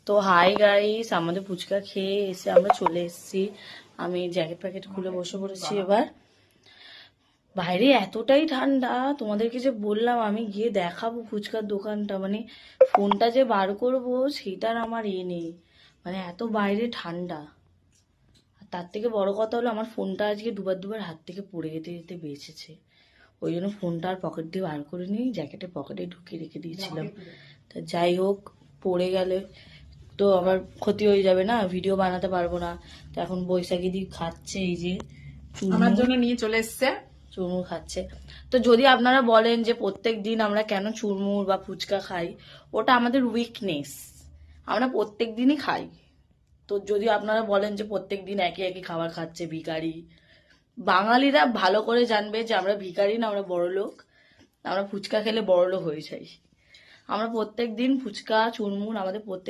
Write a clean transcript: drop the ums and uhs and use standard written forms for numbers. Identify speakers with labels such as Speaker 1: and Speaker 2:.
Speaker 1: তো hi guys, আমাদের ফুচকা খেয়ে এসে আমরা চলে এসেছি। আমি জ্যাকেট প্যাকেট খুলে বসে পড়েছি। এবার বাইরে এতটাই ঠান্ডা, তোমাদেরকে যে বললাম আমি গিয়ে দেখাবো ফুচকার দোকানটা, মানে ফোনটা যে বার করবো সেটার আমার নেই, মানে এত বাইরে ঠান্ডা। আর তার থেকে বড় কথা হলো আমার ফোনটা আজকে দুবার হাত থেকে পড়ে যেতে যেতে বেঁচেছে। ওই জন্য ফোনটা আর পকেট দিয়ে বার করে নিই, জ্যাকেটের পকেটে ঢুকিয়ে রেখে দিয়েছিলাম। তা যাই হোক, পড়ে গেলে তো আমার ক্ষতি হয়ে যাবে না, ভিডিও বানাতে পারবো না। তো এখন বৈশাখী দি খাচ্ছে, এই যে
Speaker 2: আমার জন্য নিয়ে চলে এসছে,
Speaker 1: চুরমুর খাচ্ছে। তো যদি আপনারা বলেন যে প্রত্যেক দিন আমরা কেন চুরমুর বা ফুচকা খাই, ওটা আমাদের উইকনেস, আমরা প্রত্যেক দিনই খাই। তো যদি আপনারা বলেন যে প্রত্যেক দিন একই একই খাবার খাচ্ছে ভিখারি, বাঙালিরা ভালো করে জানবে যে আমরা ভিখারি না, আমরা বড় লোক। আমরা ফুচকা খেলে বড় লোক হয়ে যাই। আমরা প্রত্যেক দিন ফুচকা চুরমুর আমাদের প্রত্যেক